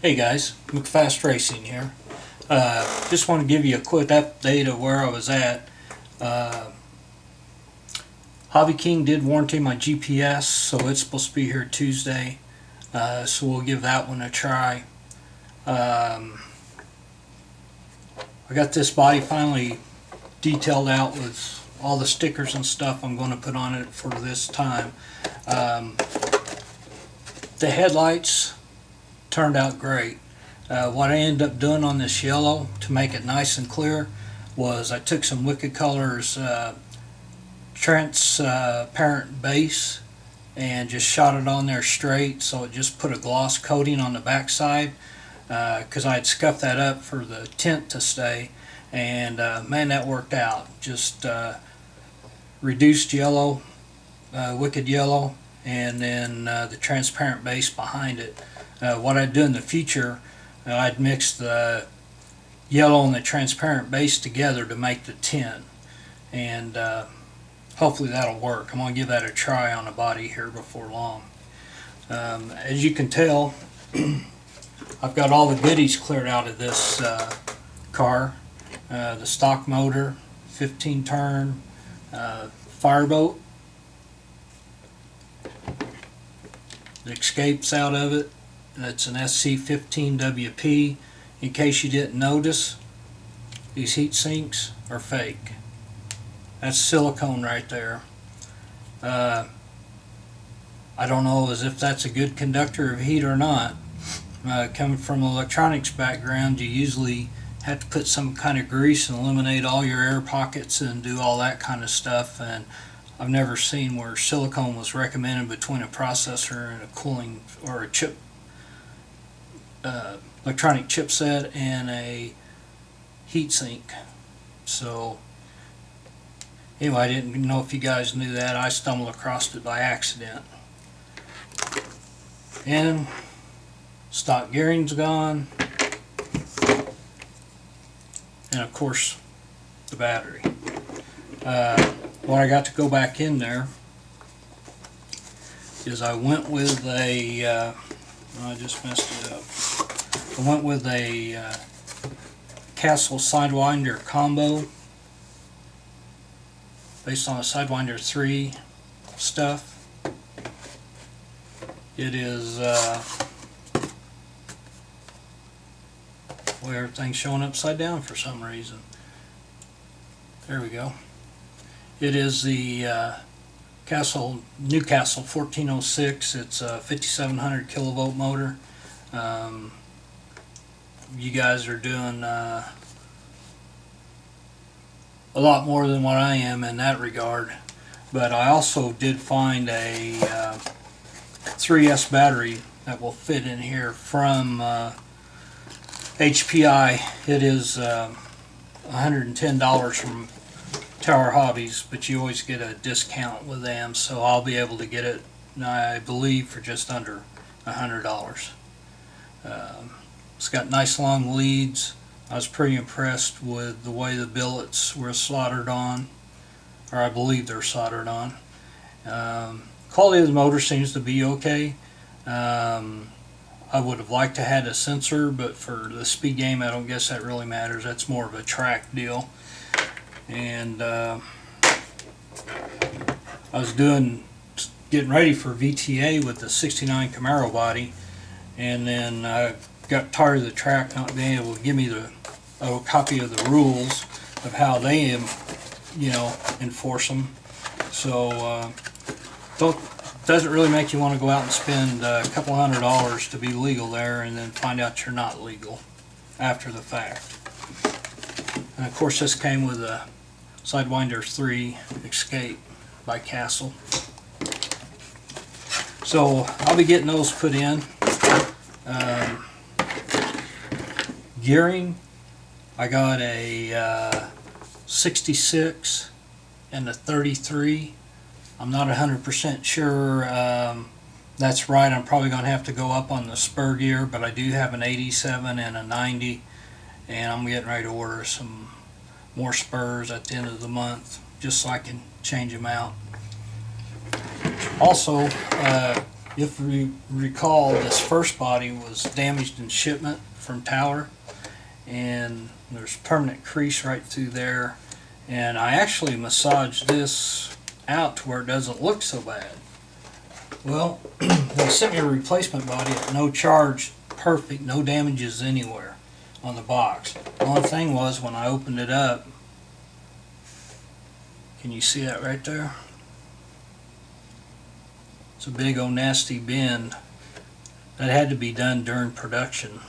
Hey guys, McFastRacing here. Just want to give you a quick update of where I was at. Hobby King did warranty my GPS, so it's supposed to be here Tuesday. So we'll give that one a try. I got this body finally detailed out with all the stickers and stuff I'm going to put on it for this time. The headlights turned out great. What I ended up doing on this yellow to make it nice and clear was I took some Wicked Colors transparent base and just shot it on there straight, so it just put a gloss coating on the backside because I had scuffed that up for the tint to stay, and man, that worked out. Just reduced yellow, Wicked Yellow, and then the transparent base behind it. What I'd do in the future, I'd mix the yellow and the transparent base together to make the tint, and hopefully that'll work. I'm going to give that a try on the body here before long. As you can tell, I've got all the goodies cleared out of this car. The stock motor, 15 turn, fireboat, the escapes out of it. That's an SC15WP. In case you didn't notice, these heat sinks are fake. That's silicone right there. I don't know as if that's a good conductor of heat or not. Coming from an electronics background, you usually have to put some kind of grease and eliminate all your air pockets and do all that kind of stuff, and I've never seen where silicone was recommended between a processor and a cooling or a chip electronic chipset and a heatsink. So anyway, I didn't know if you guys knew that. I stumbled across it by accident. And stock gearing's gone, and of course the battery. What I got to go back in there is I went with a I just messed it up. I went with a Castle Sidewinder combo based on a Sidewinder 3 stuff. It is well, everything's showing upside down for some reason. There we go. It is the Newcastle 1406. It's a 5700 kilovolt motor. You guys are doing a lot more than what I am in that regard, but I also did find a 3S battery that will fit in here from HPI. It is $110 from Tower Hobbies, but you always get a discount with them, so I'll be able to get it, I believe, for just under $100. It's got nice long leads. I was pretty impressed with the way the billets were soldered on, or I believe they're soldered on. Quality of the motor seems to be okay. I would have liked to have had a sensor, but for the speed game I don't guess that really matters. That's more of a track deal. And I was getting ready for VTA with the 69 Camaro body, and then I got tired of the track not being able to give me a copy of the rules of how they enforce them. So doesn't really make you want to go out and spend a couple $100 to be legal there and then find out you're not legal after the fact. And of course this came with a Sidewinder 3 Escape by Castle. So I'll be getting those put in. Gearing, I got a 66 and a 33. I'm not 100% sure that's right. I'm probably going to have to go up on the spur gear, but I do have an 87 and a 90, and I'm getting ready to order some more spurs at the end of the month just so I can change them out. Also, If you recall, this first body was damaged in shipment from Tower, and there's permanent crease right through there. And I actually massaged this out to where it doesn't look so bad. Well, they sent me a replacement body at no charge, perfect, no damages anywhere on the box. The only thing was when I opened it up, can you see that right there? It's a big old nasty bend. That had to be done during production.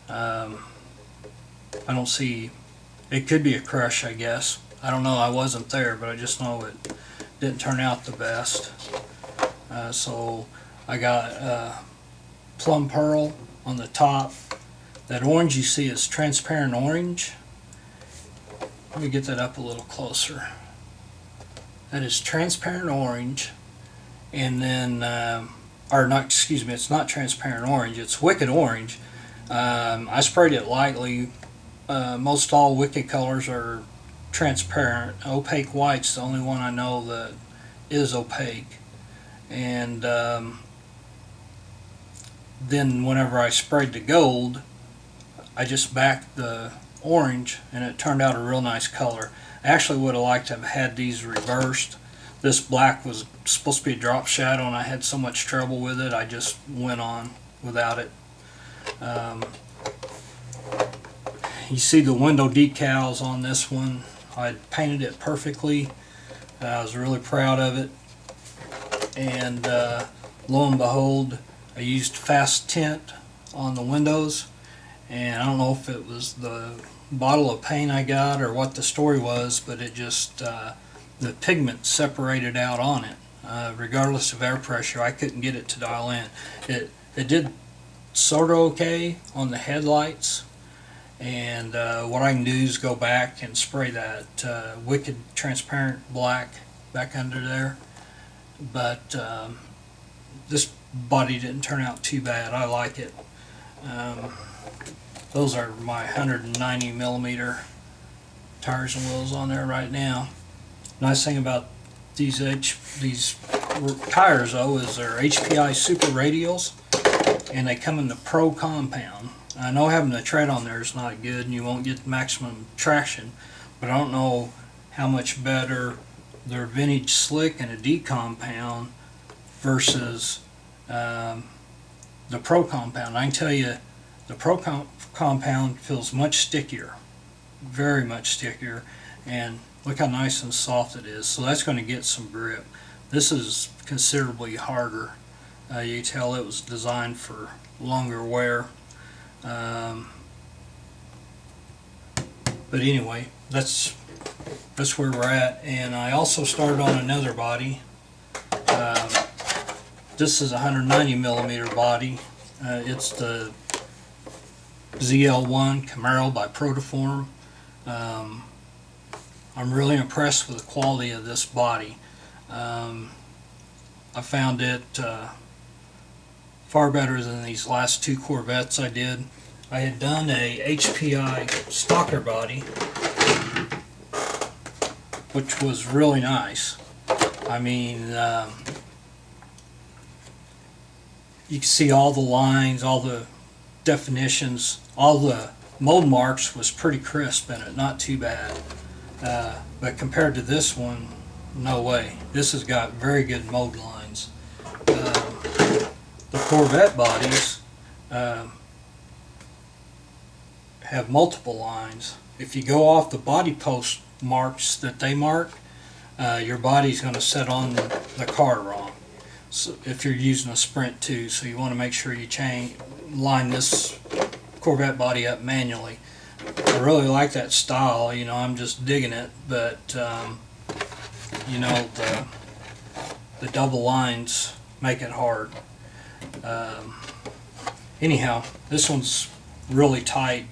I don't see, it could be a crush, I guess. I don't know, I wasn't there, but I just know it didn't turn out the best. So I got plum pearl on the top. That orange you see is transparent orange. Let me get that up a little closer. That is transparent orange. And then, or not, excuse me, it's not transparent orange, it's wicked orange. I sprayed it lightly. Most all wicked colors are transparent. Opaque white's the only one I know that is opaque. And then whenever I sprayed the gold, I just backed the orange and it turned out a real nice color. I actually would have liked to have had these reversed. This black was supposed to be a drop shadow and I had so much trouble with it I just went on without it. You see the window decals on this one. I painted it perfectly. I was really proud of it. And lo and behold, I used fast tint on the windows, and I don't know if it was the bottle of paint I got or what the story was, but it just the pigment separated out on it. Regardless of air pressure, I couldn't get it to dial in. It did sort of okay on the headlights, and what I can do is go back and spray that wicked transparent black back under there. But this body didn't turn out too bad. I like it. Those are my 190 millimeter tires and wheels on there right now. Nice thing about these tires though is they're HPI super radials, and they come in the Pro compound. I know having the tread on there is not good and you won't get maximum traction, but I don't know how much better their vintage slick and a D compound versus the Pro compound. I can tell you the Pro compound feels much stickier, very much stickier, and look how nice and soft it is. So that's going to get some grip. This is considerably harder. You can tell it was designed for longer wear. But anyway, that's where we're at. And I also started on another body. This is a 190 millimeter body. It's the ZL1 Camaro by Protoform. I'm really impressed with the quality of this body. I found it far better than these last two Corvettes I did. I had done a HPI stalker body, which was really nice. I mean, you can see all the lines, all the definitions, all the mold marks was pretty crisp in it, not too bad. But compared to this one, no way. This has got very good mold lines. The Corvette bodies have multiple lines. If you go off the body post marks that they mark, your body's going to set on the car wrong. So if you're using a Sprint 2, so you want to make sure you line this Corvette body up manually. I really like that style, you know, I'm just digging it, but you know, the double lines make it hard. Anyhow, this one's really tight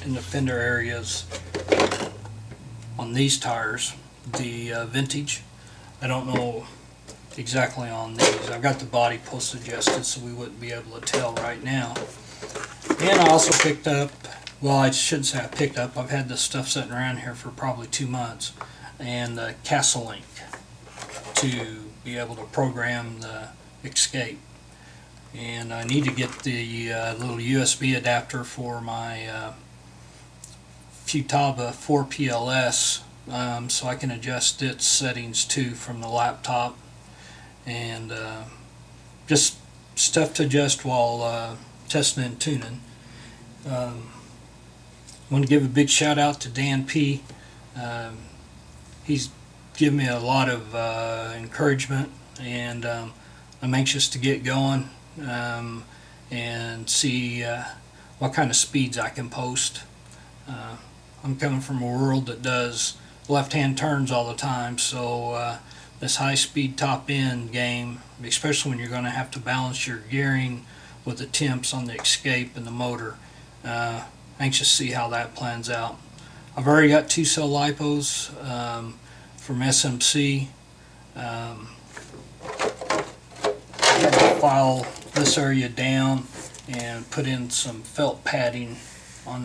in the fender areas on these tires, the vintage. I don't know exactly on these. I've got the body post adjusted so we wouldn't be able to tell right now. And I also picked up, well, I shouldn't say I picked up, I've had this stuff sitting around here for probably 2 months, and the Castle Link to be able to program the escape. And I need to get the little USB adapter for my Futaba 4PLS, so I can adjust its settings too from the laptop, and just stuff to adjust while testing and tuning. I want to give a big shout out to Dan P. He's given me a lot of encouragement, and I'm anxious to get going and see what kind of speeds I can post. I'm coming from a world that does left-hand turns all the time, so this high-speed top-end game, especially when you're going to have to balance your gearing with the temps on the escape and the motor, anxious to see how that plans out. I've already got 2-cell lipos from SMC. File this area down and put in some felt padding on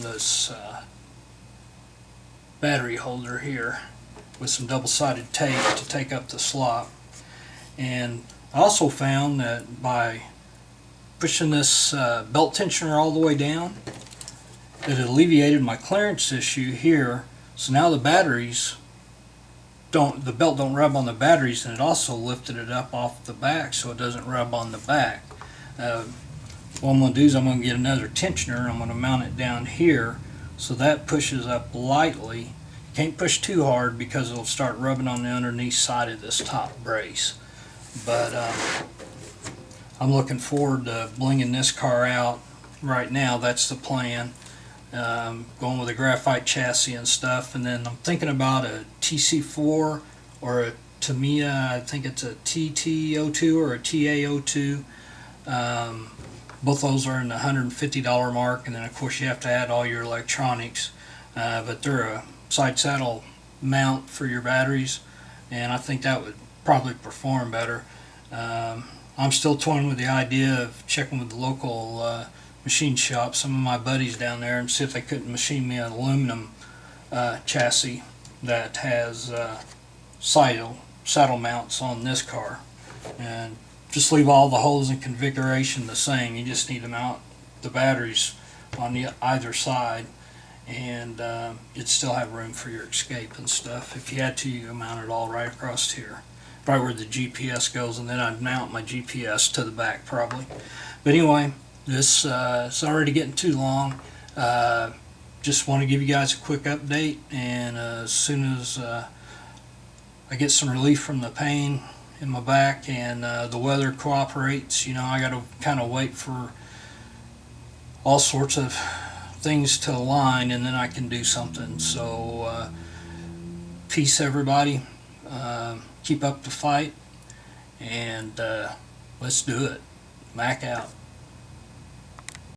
this battery holder here with some double-sided tape to take up the slot. And I also found that by pushing this belt tensioner all the way down, it alleviated my clearance issue here. So now the belt don't rub on the batteries, and it also lifted it up off the back so it doesn't rub on the back. What I'm going to do is I'm going to get another tensioner and I'm going to mount it down here so that pushes up lightly. Can't push too hard because it'll start rubbing on the underneath side of this top brace. But I'm looking forward to blinging this car out. Right now, that's the plan. Going with a graphite chassis and stuff, and then I'm thinking about a TC4 or a Tamiya. I think it's a TT02 or a TA02. Both those are in the $150 mark, and then of course you have to add all your electronics. But they're a side saddle mount for your batteries, and I think that would probably perform better. I'm still toying with the idea of checking with the local machine shop, some of my buddies down there, and see if they couldn't machine me an aluminum chassis that has saddle mounts on this car, and just leave all the holes and configuration the same. You just need to mount the batteries on either side, and you'd still have room for your escape and stuff. If you had to, you could mount it all right across here, right where the GPS goes, and then I'd mount my GPS to the back probably. But anyway, this is already getting too long. Just want to give you guys a quick update, and as soon as I get some relief from the pain in my back and the weather cooperates, I got to kind of wait for all sorts of things to align, and then I can do something. So peace, everybody. Keep up the fight, and let's do it. Mac out.